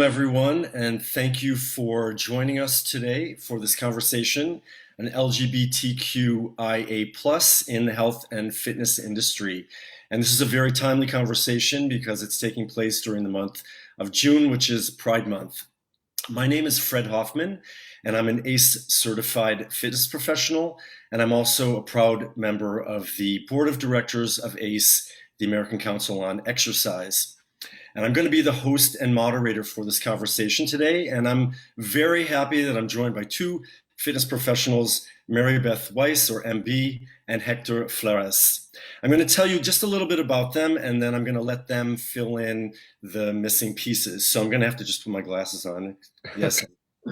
Everyone, and thank you for joining us today for this conversation on LGBTQIA plus in the health and fitness industry. And this is a very timely conversation because it's taking place during the month of June, which is Pride Month. My name is Fred Hoffman, and I'm an ACE certified fitness professional, and I'm also a proud member of the board of directors of ACE, the American Council on Exercise. And I'm going to be the host and moderator for this conversation today. And I'm very happy that I'm joined by two fitness professionals, Beth Weiss, or MB, and Hector Flores. I'm going to tell you just a little bit about them, and then I'm going to let them fill in the missing pieces. So I'm going to have to just put my glasses on. Yes,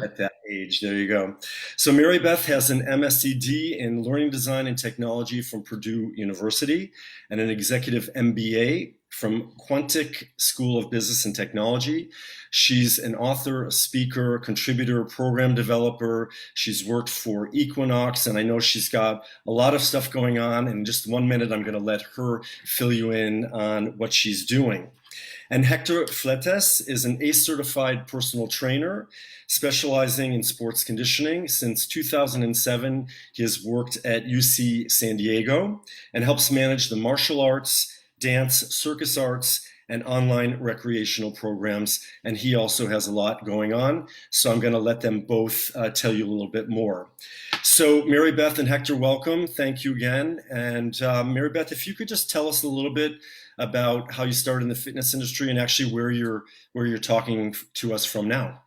at that age. There you go. So Beth has an MSCD in Learning Design and Technology from Purdue University and an executive MBA from Quantic School of Business and Technology. She's an author, a speaker, contributor, program developer. She's worked for Equinox, and I know she's got a lot of stuff going on. In just 1 minute, I'm going to let her fill you in on what she's doing. And Hector Fletes is an ACE certified personal trainer specializing in sports conditioning. Since 2007, he has worked at UC San Diego and helps manage the martial arts, dance, circus arts, and online recreational programs. And he also has a lot going on. So I'm going to let them both tell you a little bit more. So Beth and Hector, welcome. Thank you again. And Beth, if you could just tell us a little bit about how you started in the fitness industry and actually where you're talking to us from now.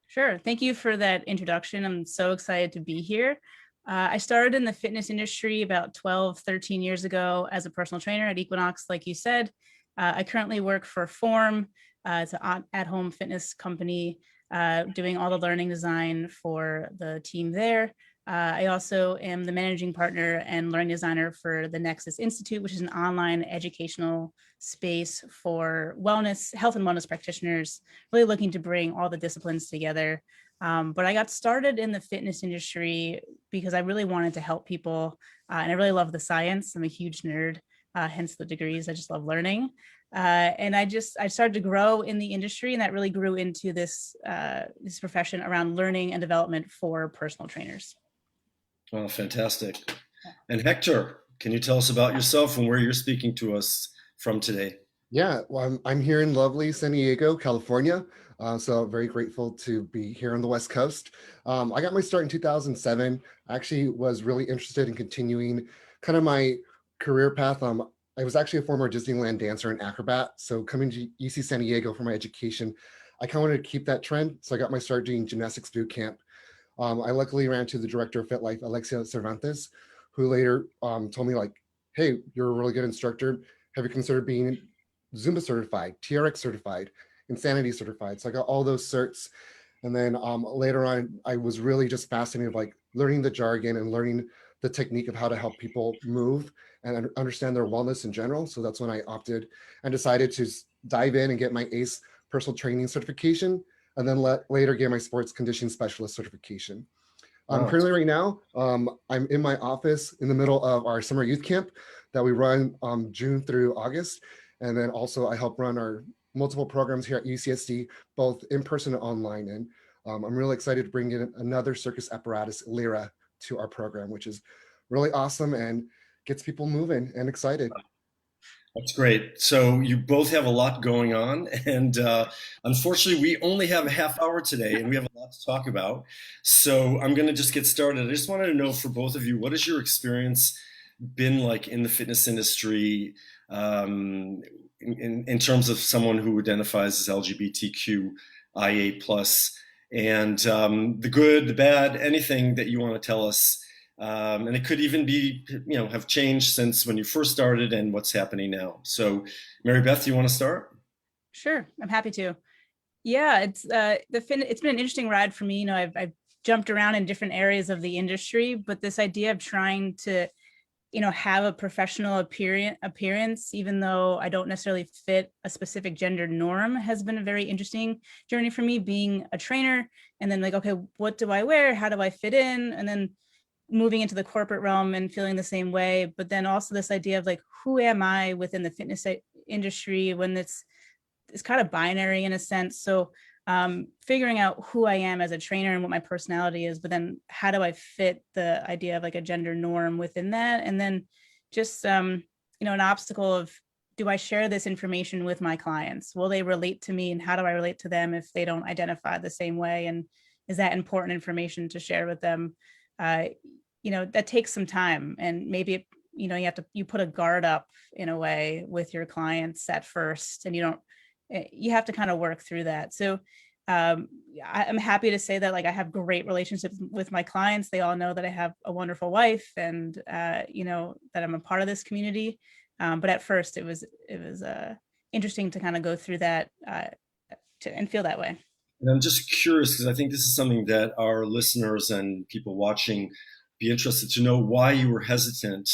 Sure. Thank you for that introduction. I'm so excited to be here. I started in the fitness industry about 12, 13 years ago as a personal trainer at Equinox, like you said. I currently work for Form. It's an at-home fitness company doing all the learning design for the team there. I also am the managing partner and learning designer for the Nexus Institute, which is an online educational space for wellness, health and wellness practitioners, really looking to bring all the disciplines together. But I got started in the fitness industry because I really wanted to help people, and I really love the science. I'm a huge nerd, hence the degrees. I just love learning. And I started to grow in the industry, and that really grew into this profession around learning and development for personal trainers. Well, fantastic. And Hector, can you tell us about yourself and where you're speaking to us from today? Yeah, well, I'm here in lovely San Diego, California. So very grateful to be here on the West Coast. I got my start in 2007. I actually was really interested in continuing kind of my career path. I was actually a former Disneyland dancer and acrobat. So coming to UC San Diego for my education, I kind of wanted to keep that trend. So I got my start doing gymnastics boot camp. I luckily ran to the director of Fit Life, Alexia Cervantes, who later told me like, hey, you're a really good instructor. Have you considered being Zumba certified, TRX certified, Insanity certified? So I got all those certs. And then later on, I was really just fascinated, like learning the jargon and learning the technique of how to help people move and understand their wellness in general. So that's when I opted and decided to dive in and get my ACE personal training certification, and then later get my sports conditioning specialist certification. Wow. Currently right now, I'm in my office in the middle of our summer youth camp that we run June through August. And then also I help run our multiple programs here at UCSD, both in person and online. And I'm really excited to bring in another circus apparatus, Lyra, to our program, which is really awesome and gets people moving and excited. That's great. So you both have a lot going on, and unfortunately, we only have a half hour today, and we have a lot to talk about. So I'm going to just get started. I just wanted to know for both of you, what has your experience been like in the fitness industry in terms of someone who identifies as LGBTQIA plus, and the good, the bad, anything that you want to tell us. And it could even be, have changed since when you first started and what's happening now. So, Beth, you want to start? Sure, I'm happy to. Yeah, it's been an interesting ride for me. I've jumped around in different areas of the industry, but this idea of trying to, have a professional appearance, even though I don't necessarily fit a specific gender norm, has been a very interesting journey for me, being a trainer. And then like, okay, what do I wear? How do I fit in? And then moving into the corporate realm and feeling the same way. But then also this idea of like, who am I within the fitness industry when it's kind of binary in a sense. So figuring out who I am as a trainer and what my personality is, but then how do I fit the idea of like a gender norm within that? And then just, an obstacle of, do I share this information with my clients? Will they relate to me, and how do I relate to them if they don't identify the same way? And is that important information to share with them? That takes some time, and maybe, you put a guard up in a way with your clients at first, and you have to kind of work through that. So I'm happy to say that I have great relationships with my clients. They all know that I have a wonderful wife, and that I'm a part of this community. But at first it was interesting to kind of go through that and feel that way. And I'm just curious because I think this is something that our listeners and people watching be interested to know, why you were hesitant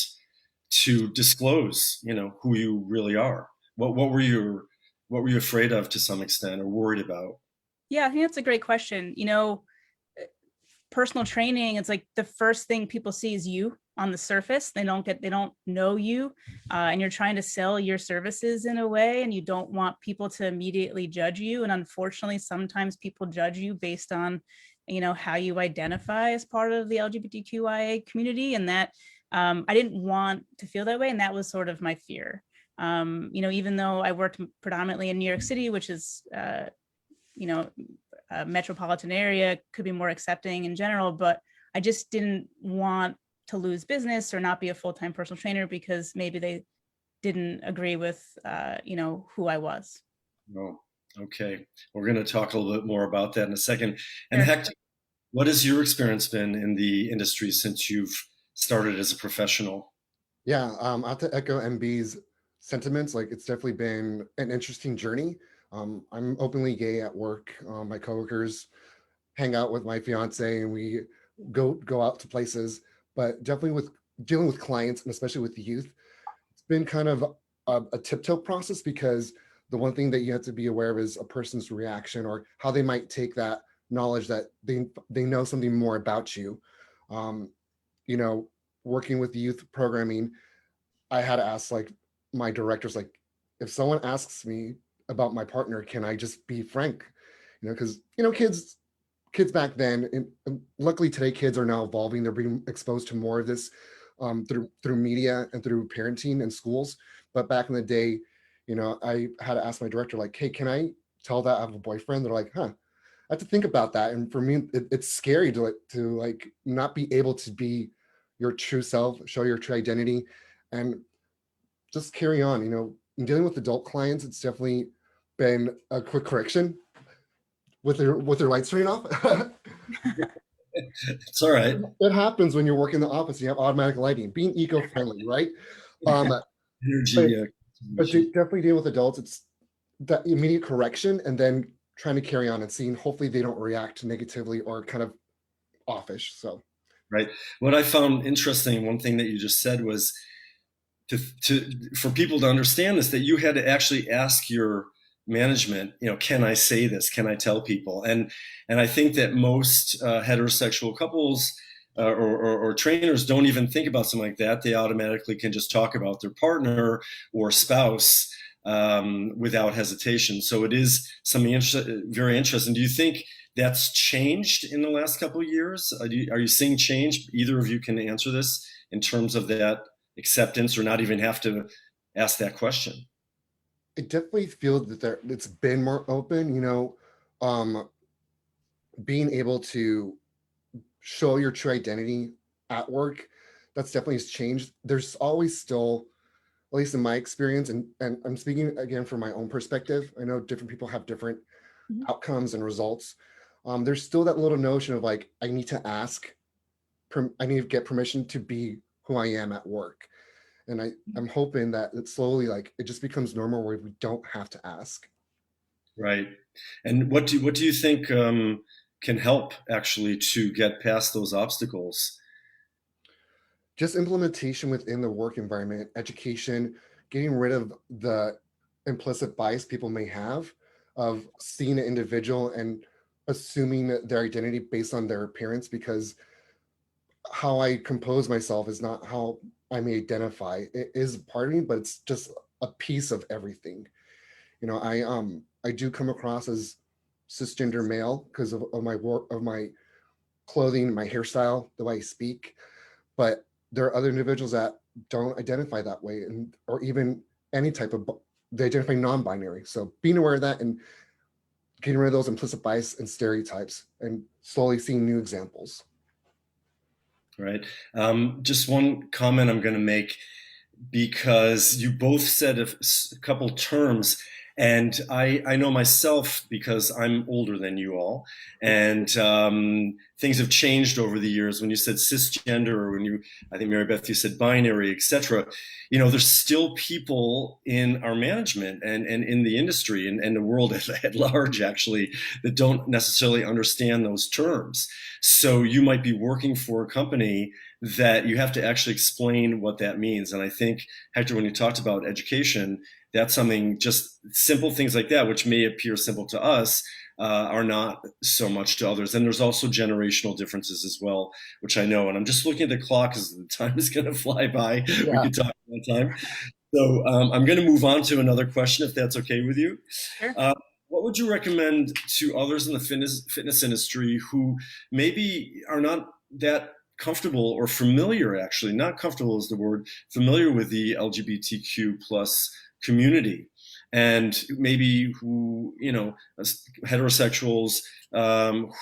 to disclose, who you really are. What were you afraid of to some extent, or worried about? Yeah, I think that's a great question. Personal training, it's like the first thing people see is you on the surface. They don't know you, and you're trying to sell your services in a way, and you don't want people to immediately judge you. And unfortunately, sometimes people judge you based on, how you identify as part of the LGBTQIA community, and that I didn't want to feel that way, and that was sort of my fear. Even though I worked predominantly in New York City, which is a metropolitan area, could be more accepting in general, but I just didn't want to lose business or not be a full-time personal trainer because maybe they didn't agree with who I was. Oh, okay. We're going to talk a little bit more about that in a second. And Sure. Hector, what has your experience been in the industry since you've started as a professional? Yeah, I have to echo MB's sentiments. It's definitely been an interesting journey. I'm openly gay at work. My coworkers hang out with my fiance, and we go out to places. But definitely with dealing with clients, and especially with the youth, it's been kind of a tiptoe process, because the one thing that you have to be aware of is a person's reaction, or how they might take that knowledge that they know something more about you. Um, Working with youth programming, I had to ask my directors, if someone asks me about my partner, can I just be frank? Because kids back then, and luckily today, kids are now evolving. They're being exposed to more of this through media and through parenting and schools. But back in the day, I had to ask my director, hey, can I tell that I have a boyfriend? They're like, huh. I have to think about that. And for me, it's scary to not be able to be your true self, show your true identity, and just carry on. In dealing with adult clients, it's definitely been a quick correction with their lights turning off. It's all right. It happens when you're working in the office. You have automatic lighting, being eco-friendly, right? Energy. But definitely dealing with adults, it's that immediate correction, and then trying to carry on and seeing, hopefully they don't react negatively or kind of offish. So Right. What I found interesting, one thing that you just said was for people to understand this, that you had to actually ask your management, can I say this? Can I tell people? And I think that most heterosexual couples or trainers don't even think about something like that. They automatically can just talk about their partner or spouse without hesitation. So it is something very interesting. Do you think that's changed in the last couple of years? Are you seeing change? Either of you can answer this in terms of that acceptance, or not even have to ask that question. I definitely feel that it's been more open, being able to show your true identity at work. That's definitely has changed. There's always still, at least in my experience, and I'm speaking again from my own perspective. I know different people have different outcomes and results. There's still that little notion of I need to ask, I need to get permission to be who I am at work. And I'm hoping that it slowly, it just becomes normal where we don't have to ask. Right. And what do you think can help actually to get past those obstacles? Just implementation within the work environment, education, getting rid of the implicit bias people may have of seeing an individual and assuming their identity based on their appearance, because how I compose myself is not how I may identify. It is part of me, but it's just a piece of everything. I do come across as cisgender male because of my work, of my clothing, my hairstyle, the way I speak. But there are other individuals that don't identify that way, and or even any type of they identify non-binary. So being aware of that and getting rid of those implicit bias and stereotypes, and slowly seeing new examples. Right. Just one comment I'm going to make, because you both said a couple terms, and I know myself because I'm older than you all, and things have changed over the years. When you said cisgender, or when you, I think Mary Beth, you said binary, etc. You know, there's still people in our management and in the industry and the world at large, actually, that don't necessarily understand those terms. So you might be working for a company that you have to actually explain what that means. And I think, Hector, when you talked about education, that's something, just simple things like that, which may appear simple to us, are not so much to others. And there's also generational differences as well, which I know. And I'm just looking at the clock because the time is going to fly by. Yeah. We could talk about time. So I'm going to move on to another question, if that's okay with you. Sure. What would you recommend to others in the fitness industry who maybe are not that comfortable or familiar, actually, not comfortable is the word, familiar with the LGBTQ plus community, and maybe who, you know, heterosexuals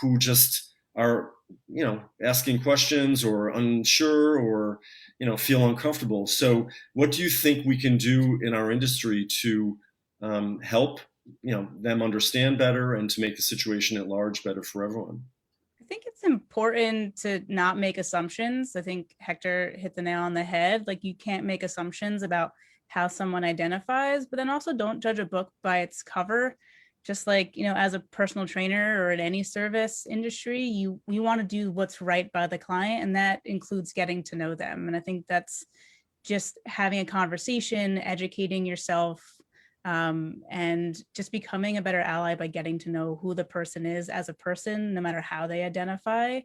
who just are, you know, asking questions or unsure or, you know, feel uncomfortable. So what do you think we can do in our industry to help, you know, them understand better and to make the situation at large better for everyone? I think it's important to not make assumptions. I think Hector hit the nail on the head. Like, you can't make assumptions about how someone identifies, but then also don't judge a book by its cover. Just like, you know, as a personal trainer or in any service industry, you want to do what's right by the client, and that includes getting to know them. And I think that's just having a conversation, educating yourself, and just becoming a better ally by getting to know who the person is as a person, no matter how they identify.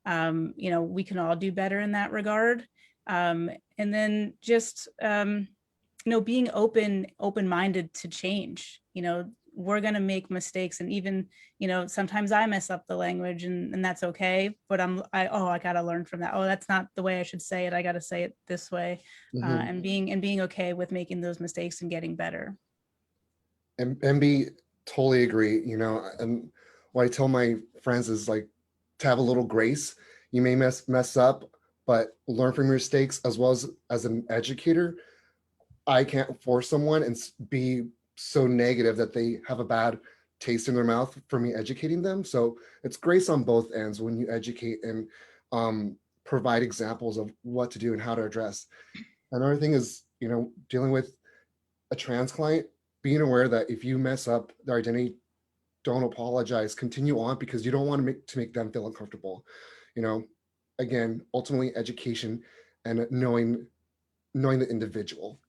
You know, we can all do better in that regard. And then just, you know, being open-minded to change. You know, we're going to make mistakes, and even, you know, sometimes I mess up the language, and that's okay, but I got to learn from that. Oh, that's not the way I should say it. I got to say it this way. And being okay with making those mistakes and getting better. And be totally agree. You know, and what I tell my friends is like to have a little grace. You may mess up, but learn from your mistakes. As well as an educator, I can't force someone and be so negative that they have a bad taste in their mouth for me educating them. So it's grace on both ends when you educate and provide examples of what to do and how to address. Another thing is, you know, dealing with a trans client, being aware that if you mess up their identity, don't apologize, continue on, because you don't want to make them feel uncomfortable. You know, again, ultimately education and knowing the individual.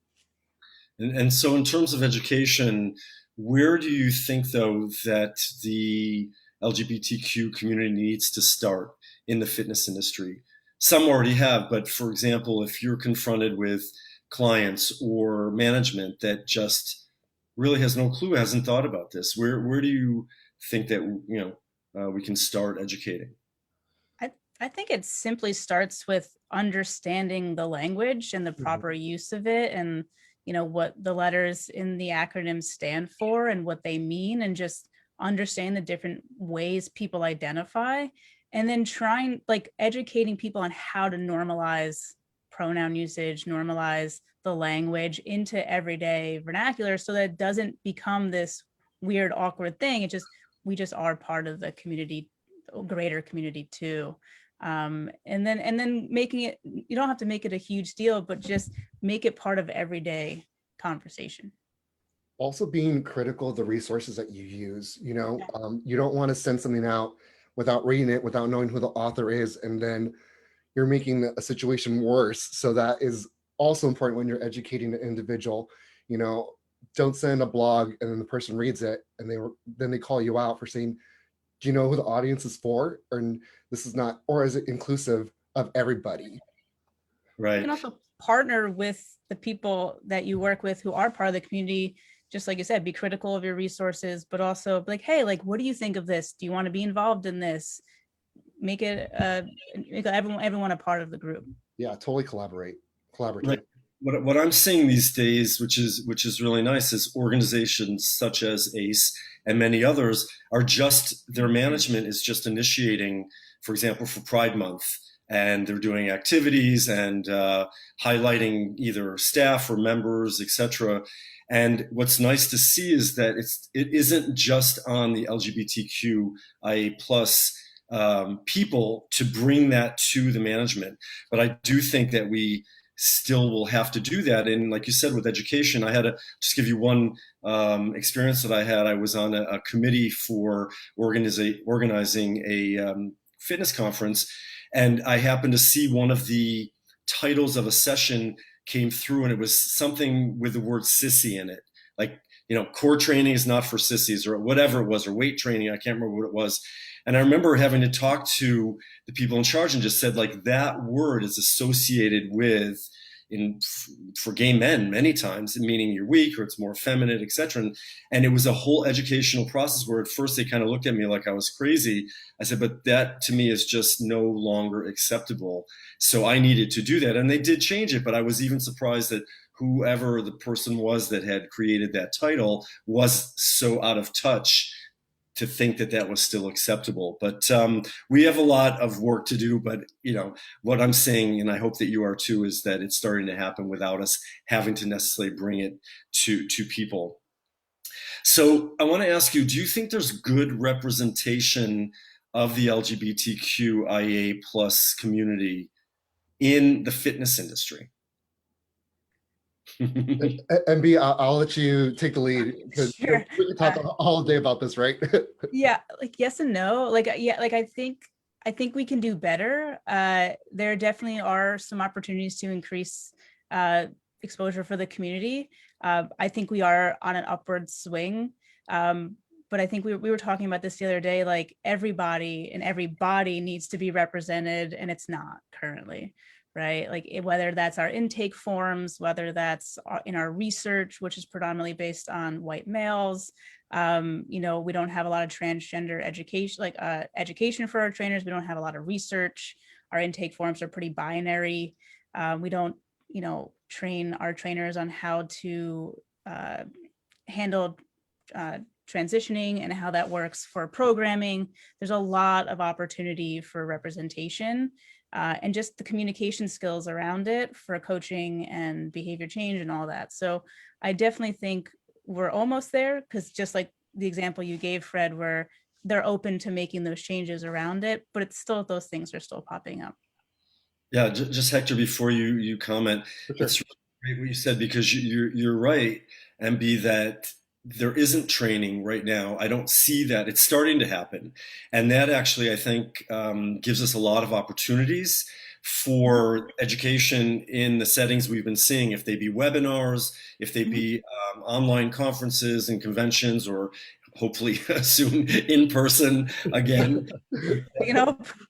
And so in terms of education, where do you think, though, that the LGBTQ community needs to start in the fitness industry? Some already have, but for example, if you're confronted with clients or management that just really has no clue, hasn't thought about this, where do you think that, you know, we can start educating? I think it simply starts with understanding the language and the proper use of it, and, you know, what the letters in the acronym stand for and what they mean, and just understand the different ways people identify, and then trying, like, educating people on how to normalize pronoun usage, normalize the language into everyday vernacular, so that it doesn't become this weird, awkward thing. We just are part of the community, greater community too. And then making it, you don't have to make it a huge deal, but just make it part of everyday conversation. Also being critical of the resources that you use. You know, you don't want to send something out without reading it, without knowing who the author is, and then you're making a situation worse. So that is also important when you're educating an individual. You know, don't send a blog and then the person reads it and then they call you out for saying, do you know who the audience is for? And this is not, or is it inclusive of everybody? Right. You can also partner with the people that you work with who are part of the community. just like you said, be critical of your resources, but also like, hey, like, what do you think of this? Do you want to be involved in this? Make it make everyone a part of the group. Yeah, totally collaborative. Right. What I'm seeing these days, which is really nice, is organizations such as ACE and many others are just their management is just initiating, for example, for Pride Month, and they're doing activities and highlighting either staff or members, etc. And what's nice to see is that it isn't just on the LGBTQIA plus people to bring that to the management, but I do think that we still will have to do that. And like you said, with education, I had to just give you one experience that I had. I was on a committee for organizing a fitness conference, and I happened to see one of the titles of a session came through, and it was something with the word sissy in it. Like, core training is not for sissies, or whatever it was, or weight training. I can't remember what it was. And I remember having to talk to the people in charge and just said, like, that word is associated with, for gay men many times, meaning you're weak or it's more feminine, etc. And it was a whole educational process where at first they kind of looked at me like I was crazy. I said, but that to me is just no longer acceptable. So I needed to do that. And they did change it, but I was even surprised that whoever the person was that had created that title was so out of touch to think that that was still acceptable. But we have a lot of work to do. But what I'm saying, and I hope that you are too, is that it's starting to happen without us having to necessarily bring it to people. So I want to ask you, do you think there's good representation of the LGBTQIA plus community in the fitness industry? MB, I'll let you take the lead, because Sure. we can talk all day about this, right? Yeah, like yes and no. Like yeah, like I think we can do better. There definitely are some opportunities to increase exposure for the community. I think we are on an upward swing. But I think we were talking about this the other day, like everybody and every body needs to be represented, and it's not currently. Right? Like whether that's our intake forms, whether that's in our research, which is predominantly based on white males. We don't have a lot of transgender education, like education for our trainers. We don't have a lot of research. Our intake forms are pretty binary. We don't, train our trainers on how to handle transitioning and how that works for programming. There's a lot of opportunity for representation. And just the communication skills around it for coaching and behavior change and all that. So I definitely think we're almost there, because just like the example you gave, Fred, where they're open to making those changes around it, but it's still, those things are still popping up. Yeah, just Hector, before you comment, For sure. it's really great what you said, because you're right, MB, that there isn't training right now. I don't see that. It's starting to happen. And that actually, I think, gives us a lot of opportunities for education in the settings we've been seeing, if they be webinars, if they be online conferences and conventions, or hopefully soon in person again.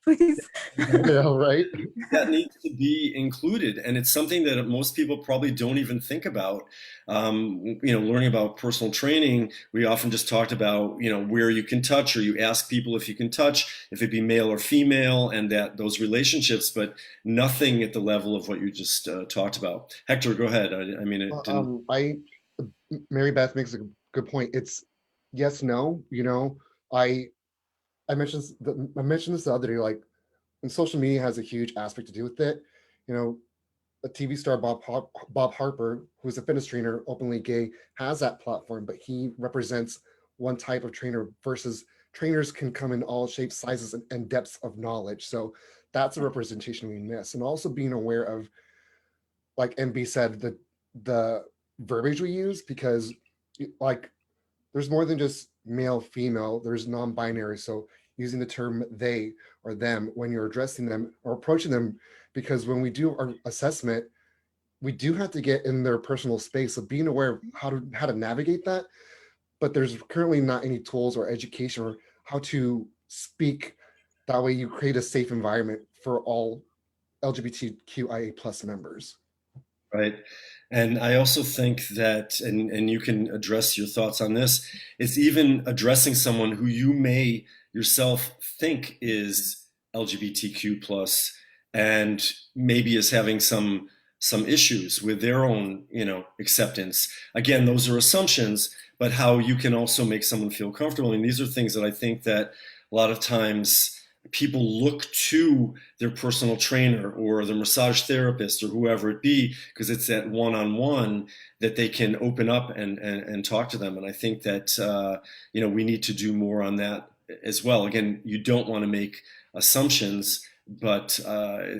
Please. Yeah, right. That needs to be included, and it's something that most people probably don't even think about. Learning about personal training, we often just talked about where you can touch, or you ask people if you can touch, if it be male or female, and that those relationships, but nothing at the level of what you just talked about. Hector, go ahead. Mary Beth makes a good point. It's yes, no. I mentioned this the other day, like, and social media has a huge aspect to do with it. A TV star, Bob Harper, who's a fitness trainer, openly gay, has that platform, but he represents one type of trainer, versus trainers can come in all shapes, sizes, and depths of knowledge. So that's a representation we miss. And also being aware of, like MB said, the verbiage we use, because like there's more than just male, female, there's non-binary. So using the term they or them when you're addressing them or approaching them, because when we do our assessment, we do have to get in their personal space. So being aware of how to navigate that, but there's currently not any tools or education or how to speak. That way you create a safe environment for all LGBTQIA plus members. Right. And I also think that, and you can address your thoughts on this, it's even addressing someone who you may yourself think is LGBTQ plus and maybe is having some issues with their own, acceptance. Again, those are assumptions, but how you can also make someone feel comfortable. I mean, these are things that I think that a lot of times people look to their personal trainer or their massage therapist or whoever it be, because it's that one-on-one that they can open up and talk to them. And I think that, we need to do more on that as well. Again, you don't want to make assumptions, but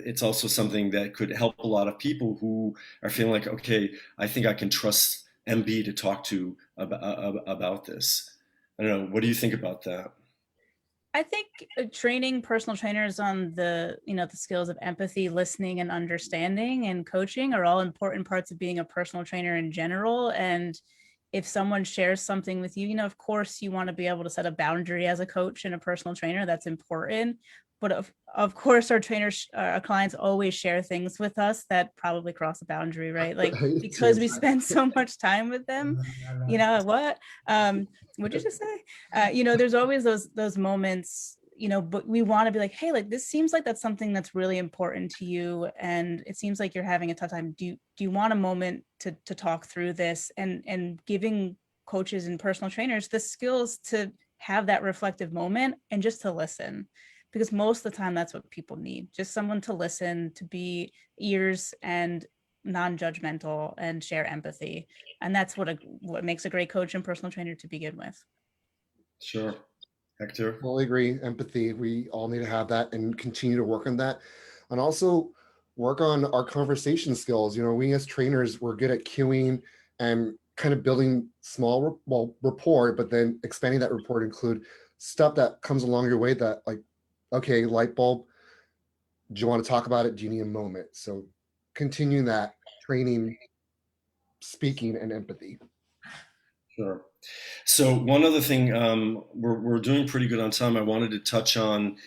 it's also something that could help a lot of people who are feeling like, okay, I think I can trust MB to talk to about this. I don't know. What do you think about that? I think training personal trainers on the skills of empathy, listening, and understanding and coaching are all important parts of being a personal trainer in general. And if someone shares something with you, of course you want to be able to set a boundary as a coach and a personal trainer. That's important. But of course, our trainers, our clients always share things with us that probably cross a boundary, right? Like, because we spend so much time with them, what? What'd you just say? There's always those moments, but we want to be like, hey, like this seems like that's something that's really important to you, and it seems like you're having a tough time. Do you want a moment to talk through this, and giving coaches and personal trainers the skills to have that reflective moment and just to listen, because most of the time that's what people need, just someone to listen, to be ears and non-judgmental and share empathy. And that's what makes a great coach and personal trainer to begin with. Sure. Hector? Totally agree. Empathy. We all need to have that and continue to work on that. And also work on our conversation skills. We as trainers, we're good at cueing and kind of building small, rapport, but then expanding that rapport to include stuff that comes along your way that like, okay, light bulb, do you want to talk about it? Do you need a moment? So continuing that training, speaking, and empathy. Sure. So one other thing, we're doing pretty good on time. I wanted to touch on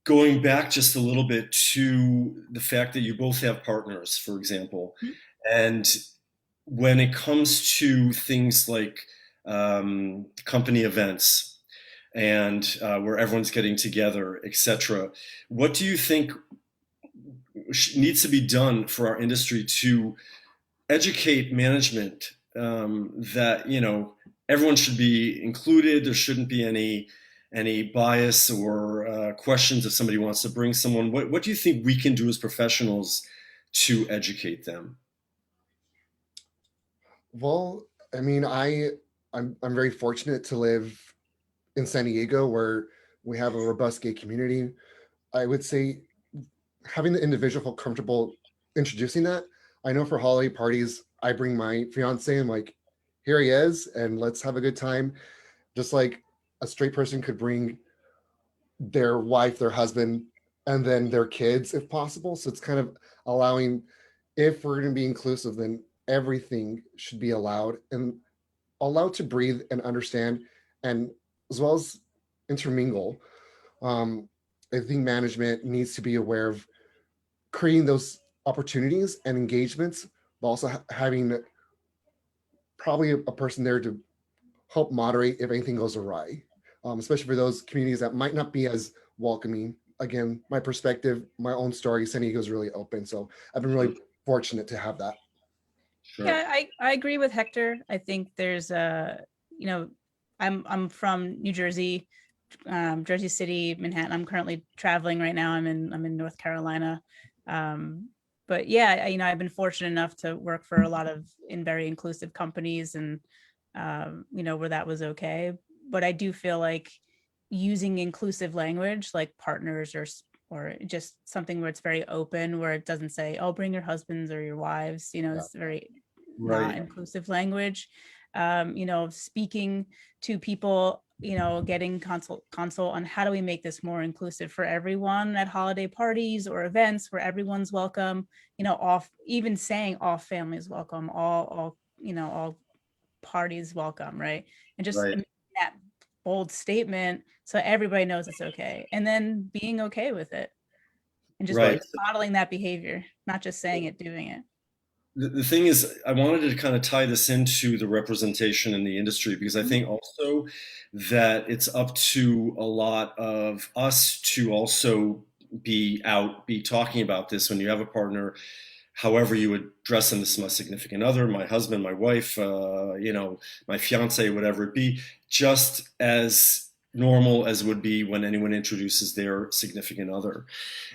going back just a little bit to the fact that you both have partners, for example, and when it comes to things like company events and where everyone's getting together, etc., what do you think needs to be done for our industry to educate management that everyone should be included? There shouldn't be any bias or questions if somebody wants to bring someone. What do you think we can do as professionals to educate them? Well, I mean, I'm very fortunate to live in San Diego where we have a robust gay community. I would say having the individual feel comfortable introducing that. I know for holiday parties, I bring my fiance and like, here he is, and let's have a good time. Just like a straight person could bring their wife, their husband, and then their kids if possible. So it's kind of allowing, if we're going to be inclusive, then everything should be allowed and allowed to breathe and understand, and as well as intermingle. Um, I think management needs to be aware of creating those opportunities and engagements, but also having probably a person there to help moderate if anything goes awry, especially for those communities that might not be as welcoming. Again, my perspective, my own story, San Diego is really open. So I've been really fortunate to have that. Sure. Yeah, I agree with Hector. I think there's I'm from New Jersey, Jersey City, Manhattan. I'm currently traveling right now. I'm in North Carolina. But yeah, I've been fortunate enough to work for a lot of very inclusive companies, and where that was okay. But I do feel like using inclusive language like partners or just something where it's very open, where it doesn't say, oh, bring your husbands or your wives, it's very not inclusive language. Speaking to people, getting consult on how do we make this more inclusive for everyone at holiday parties or events where everyone's welcome, even saying all families welcome, all parties welcome, right? And just that bold statement so everybody knows it's okay, and then being okay with it, and just modeling that behavior, not just saying it, doing it. the thing is, I wanted to kind of tie this into the representation in the industry because I Mhm. think also that it's up to a lot of us to also be talking about this when you have a partner, however you would dress them. This is my significant other, my husband, my wife, my fiance, whatever it be, just as normal as would be when anyone introduces their significant other,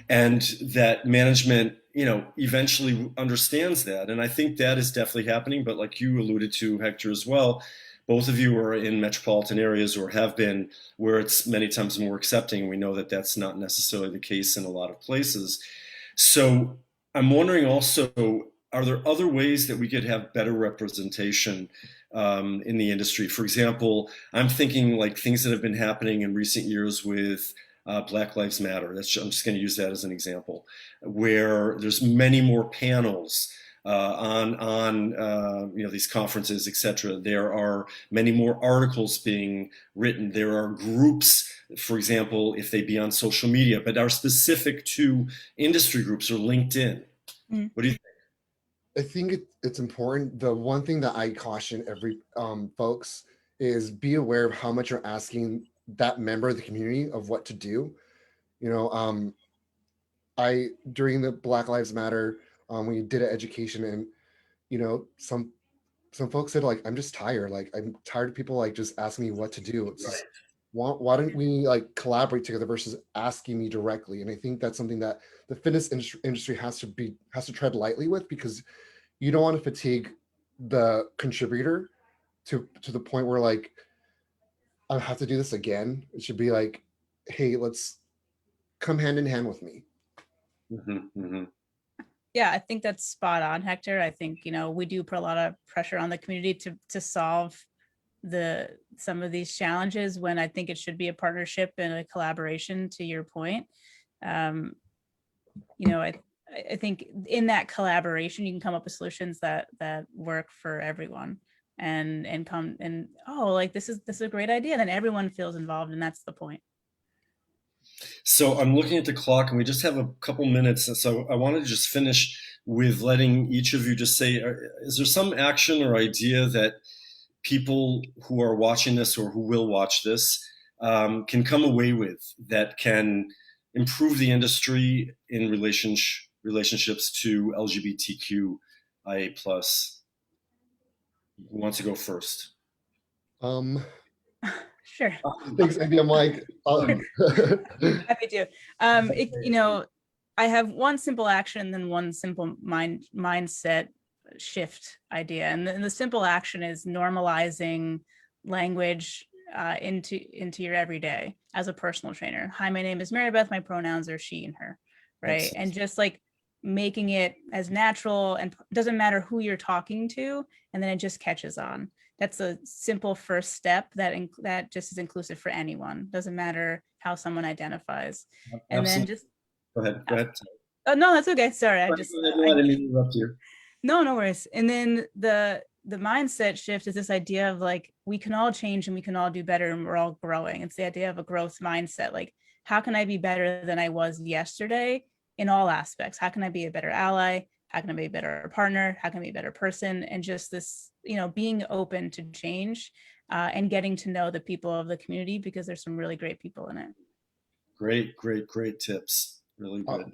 and that management eventually understands that. And I think that is definitely happening. But like you alluded to, Hector, as well, both of you are in metropolitan areas or have been where it's many times more accepting. We know that that's not necessarily the case in a lot of places. So I'm wondering also, are there other ways that we could have better representation in the industry? For example, I'm thinking like things that have been happening in recent years with Black Lives Matter. I'm just going to use that as an example, where there's many more panels on these conferences, etc. There are many more articles being written. There are groups, for example, if they be on social media, but are specific to industry groups or LinkedIn. Mm. What do you I think it's important. The one thing that I caution every folks is be aware of how much you're asking that member of the community of what to do. You know, I during the Black Lives Matter, we did an education, and some folks said like, I'm just tired. Like I'm tired of people like just asking me what to do. It's just why don't we like collaborate together versus asking me directly? And I think that's something that the fitness industry has to tread lightly with, because you don't want to fatigue the contributor to the point where like I have to do this again. It should be like, hey, let's come hand in hand with me. think? Yeah, I think that's spot on, Hector. I think, we do put a lot of pressure on the community to solve some of these challenges, when I think it should be a partnership and a collaboration, to your point. I think in that collaboration, you can come up with solutions that work for everyone, and come and, oh, like this is a great idea. Then everyone feels involved, and that's the point. So I'm looking at the clock, and we just have a couple minutes. And so I wanted to just finish with letting each of you just say, is there some action or idea that people who are watching this or who will watch this can come away with that can improve the industry in relationships to LGBTQIA plus? Who wants to go first? Um, Sure. Thanks, Andy. I'm like, Happy to. I have one simple action and then one simple mindset shift idea. And the simple action is normalizing language into your everyday as a personal trainer. Hi, my name is Mary Beth. My pronouns are she and her, right? Excellent. And just like making it as natural, and doesn't matter who you're talking to, and then it just catches on. That's a simple first step that just is inclusive for anyone. Doesn't matter how someone identifies. And Absolutely. then just, Go ahead. Go ahead. oh no, that's okay. Sorry, No, I didn't mean to interrupt you. no worries. And then the mindset shift is this idea of like, we can all change and we can all do better, and we're all growing. It's the idea of a growth mindset. Like, how can I be better than I was yesterday in all aspects? How can I be a better ally? How can I be a better partner? How can I be a better person? And just this, being open to change and getting to know the people of the community, because there's some really great people in it. Great tips. Really good.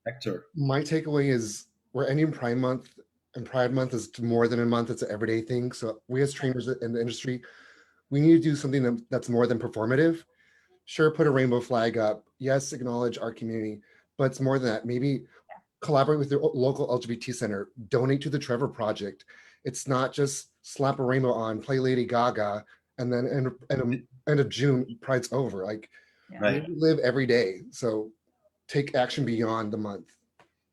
Hector. my takeaway is we're ending Pride Month, and Pride Month is more than a month. It's an everyday thing. So we as trainers in the industry, we need to do something that's more than performative. Sure, put a rainbow flag up. Yes, acknowledge our community, but it's more than that. Maybe collaborate with your local LGBT center, donate to the Trevor Project. It's not just slap a rainbow on, play Lady Gaga, and then end of June, Pride's over. Like, Right. we live every day. So take action beyond the month.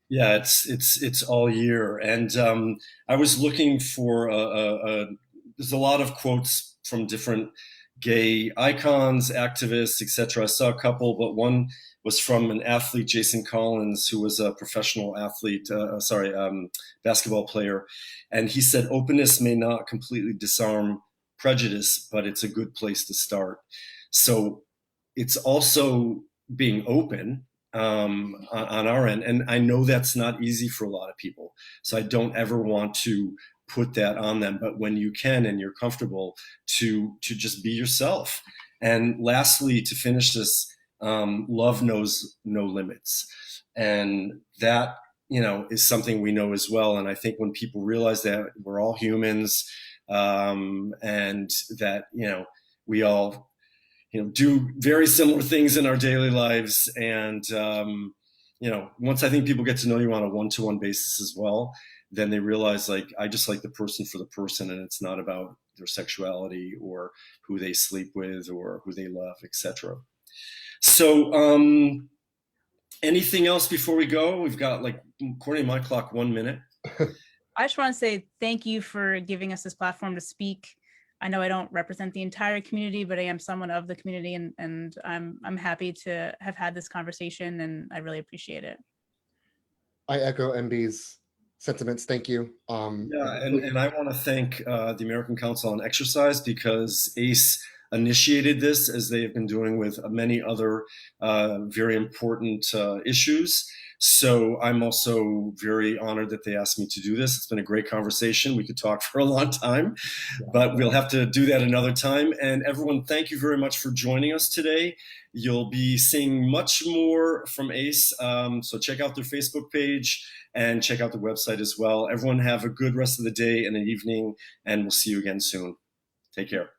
Yeah, it's all year, and I was looking for there's a lot of quotes from different gay icons, activists, etc. I saw a couple, but one was from an athlete, Jason Collins, who was a professional athlete, basketball player, and he said, "Openness may not completely disarm prejudice, but it's a good place to start." So it's also being open, on our end. And I know that's not easy for a lot of people. So I don't ever want to put that on them. But when you can and you're comfortable, to just be yourself. And lastly, to finish this, love knows no limits. And that, is something we know as well. And I think when people realize that we're all humans, and that, we all, do very similar things in our daily lives. And, once I think people get to know you on a one-to-one basis as well, then they realize, like, I just like the person for the person, and it's not about their sexuality or who they sleep with or who they love, etc. So, anything else before we go? We've got, like, according to my clock, 1 minute. I just want to say thank you for giving us this platform to speak. I know I don't represent the entire community, but I am someone of the community, and I'm happy to have had this conversation, and I really appreciate it. I echo MB's sentiments. Thank you. Yeah, and I want to thank the American Council on Exercise, because ACE initiated this, as they have been doing with many other very important issues. So I'm also very honored that they asked me to do this. It's been a great conversation. We could talk for a long time, but we'll have to do that another time. And everyone, thank you very much for joining us today. You'll be seeing much more from ACE. So check out their Facebook page and check out the website as well. Everyone have a good rest of the day and an evening, and we'll see you again soon. Take care.